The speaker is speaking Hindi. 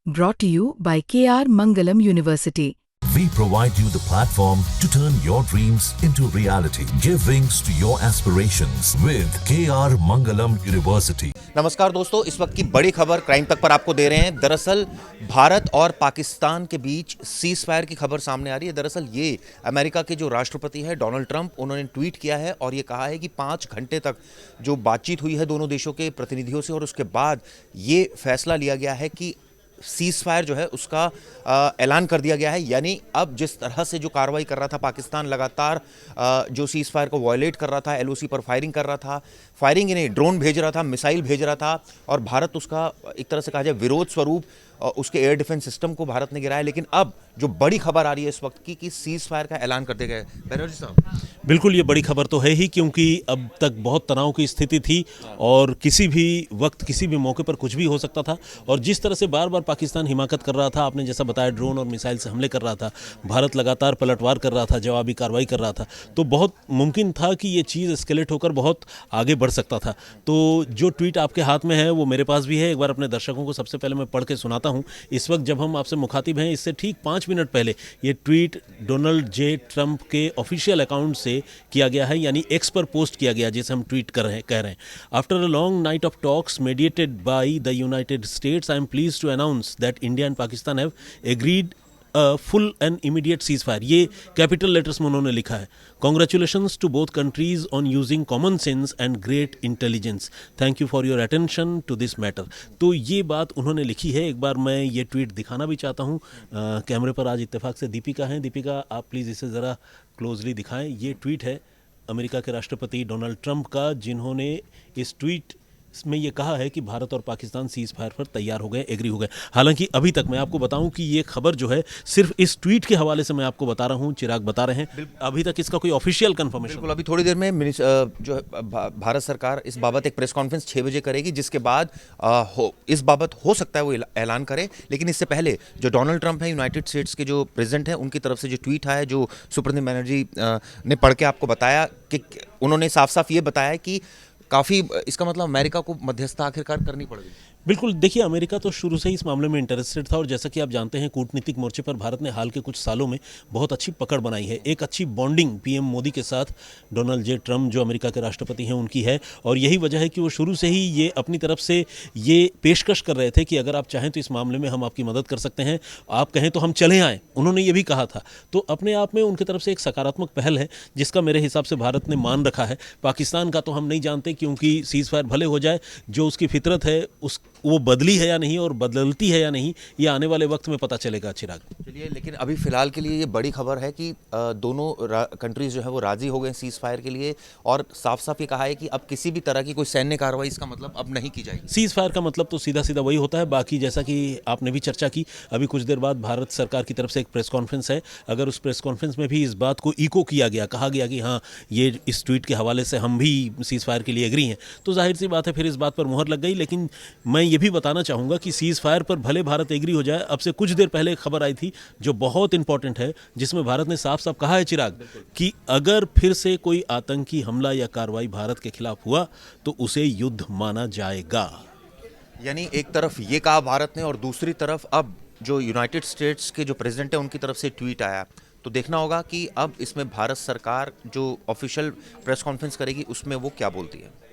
Brought to you by KR Mangalam University. We provide you the platform to turn your dreams into reality. Give wings to your aspirations with KR Mangalam University. नमस्कार दोस्तों, इस वक्त की बड़ी खबर क्राइम तक पर आपको दे रहे हैं। दरअसल भारत और पाकिस्तान के बीच सीज फायर की खबर सामने आ रही है। दरअसल ये अमेरिका के जो राष्ट्रपति हैं डोनाल्ड ट्रंप, उन्होंने ट्वीट किया है और ये कहा है कि 5 घंटे तक जो बातचीत हुई है दोनों देशों के प्रतिनिधियों से और उसके बाद ये फैसला लिया गया है कि सीज फायर जो है उसका ऐलान कर दिया गया है। यानी अब जिस तरह से जो कार्रवाई कर रहा था पाकिस्तान, लगातार जो सीज फायर को वायलेट कर रहा था, एलओसी पर फायरिंग कर रहा था, फायरिंग नहीं, ड्रोन भेज रहा था, मिसाइल भेज रहा था और भारत उसका एक तरह से कहा जाए विरोध स्वरूप उसके एयर डिफेंस सिस्टम को भारत ने गिराया। लेकिन अब जो बड़ी खबर आ रही है इस वक्त की कि सीज फायर का ऐलान कर दिया गया है। बनर्जी साहब, बिल्कुल ये बड़ी खबर तो है ही, क्योंकि अब तक बहुत तनाव की स्थिति थी और किसी भी वक्त किसी भी मौके पर कुछ भी हो सकता था। और जिस तरह से बार बार पाकिस्तान हिमाकत कर रहा था, आपने जैसा बताया ड्रोन और मिसाइल से हमले कर रहा था, भारत लगातार पलटवार कर रहा था, जवाबी कार्रवाई कर रहा था, तो बहुत मुमकिन था कि ये चीज़ एस्केलेट होकर बहुत आगे बढ़ सकता था। तो जो ट्वीट आपके हाथ में है वो मेरे पास भी है, एक बार अपने दर्शकों को सबसे पहले मैं पढ़ के सुनाता हूँ। इस वक्त जब हम आपसे मुखातिब हैं, इससे ठीक 5 मिनट पहले ये ट्वीट डोनाल्ड जे ट्रंप के ऑफिशियल अकाउंट से किया गया है, यानी एक्स पर पोस्ट किया गया, जिसे हम ट्वीट कह रहे हैं। After a long night of talks mediated by the United States, I am pleased to announce that India and Pakistan have agreed full and immediate ceasefire. ये कैपिटल लेटर्स में उन्होंने लिखा है। Congratulations to both countries on using common sense and great intelligence. Thank you for your attention to this matter. तो ये बात उन्होंने लिखी है। एक बार मैं ये ट्वीट दिखाना भी चाहता हूँ। कैमरे पर आज इत्तेफाक से दीपिका हैं। दीपिका, आप प्लीज़ इसे ज़रा क्लोजली दिखाएं। ये ट्वीट है अमेरिका के राष्ट्रपति डोनाल्ड ट्रंप का, जिन्होंने इस ट्वीट में ये कहा है कि भारत और पाकिस्तान सीज फायर पर तैयार हो गए, एग्री हो गए। हालांकि अभी तक मैं आपको बताऊं कि ये खबर जो है सिर्फ इस ट्वीट के हवाले से मैं आपको बता रहा हूं, चिराग बता रहे हैं, अभी तक इसका कोई ऑफिशियल कंफर्मेशन। बिल्कुल, अभी थोड़ी देर में जो है भारत सरकार इस बाबत एक प्रेस कॉन्फ्रेंस 6 बजे करेगी, जिसके बाद इस बाबत हो सकता है वो ऐलान करे। लेकिन इससे पहले जो डोनाल्ड ट्रंप है, यूनाइटेड स्टेट्स के जो प्रेसिडेंट हैं, उनकी तरफ से जो ट्वीट आया, जो सुब्रमण्यम बनर्जी ने पढ़ के आपको बताया कि उन्होंने साफ साफ ये बताया कि काफ़ी, इसका मतलब अमेरिका को मध्यस्थता आखिरकार करनी पड़ गई। बिल्कुल, देखिए अमेरिका तो शुरू से ही इस मामले में इंटरेस्टेड था और जैसा कि आप जानते हैं कूटनीतिक मोर्चे पर भारत ने हाल के कुछ सालों में बहुत अच्छी पकड़ बनाई है। एक अच्छी बॉन्डिंग पीएम मोदी के साथ डोनाल्ड जे ट्रंप जो अमेरिका के राष्ट्रपति हैं उनकी है, और यही वजह है कि वो शुरू से ही ये अपनी तरफ से ये पेशकश कर रहे थे कि अगर आप चाहें तो इस मामले में हम आपकी मदद कर सकते हैं, आप कहें तो हम चले आएँ। उन्होंने ये भी कहा था। तो अपने आप में उनकी तरफ से एक सकारात्मक पहल है, जिसका मेरे हिसाब से भारत ने मान रखा है। पाकिस्तान का तो हम नहीं जानते, क्योंकि सीज फायर भले हो जाए, जो उसकी फितरत है वो बदली है या नहीं और बदलती है या नहीं, ये आने वाले वक्त में पता चलेगा। चिराग, चलिए, लेकिन अभी फिलहाल के लिए ये बड़ी खबर है कि दोनों कंट्रीज जो है वो राजी हो गए सीज फायर के लिए और साफ साफ ये कहा है कि अब किसी भी तरह की कोई सैन्य कार्रवाई इसका मतलब अब नहीं की जाएगी। सीज फायर का मतलब तो सीधा सीधा वही होता है। बाकी जैसा कि आपने भी चर्चा की, अभी कुछ देर बाद भारत सरकार की तरफ से एक प्रेस कॉन्फ्रेंस है। अगर उस प्रेस कॉन्फ्रेंस में भी इस बात को इको किया गया, कहा गया कि हाँ ये इस ट्वीट के हवाले से हम भी सीज फायर के लिए एग्री हैं, तो जाहिर सी बात है फिर इस बात पर मुहर लग गई। लेकिन मैं ये भी बताना चाहूँगा कि सीज फायर पर भले भारत एग्री हो जाए, अब से कुछ देर पहले एक खबर आई थी जो बहुत इंपॉर्टेंट है, जिसमें भारत ने साफ साफ कहा है, चिराग, कि अगर फिर से कोई आतंकी हमला या कार्रवाई भारत के खिलाफ हुआ तो उसे युद्ध माना जाएगा। यानी एक तरफ ये कहा भारत ने और दूसरी तरफ अब जो यूनाइटेड स्टेट्स के जो प्रेसिडेंट है उनकी तरफ से ट्वीट आया। तो देखना होगा कि अब इसमें भारत सरकार जो ऑफिशियल प्रेस कॉन्फ्रेंस करेगी उसमें वो क्या बोलती है।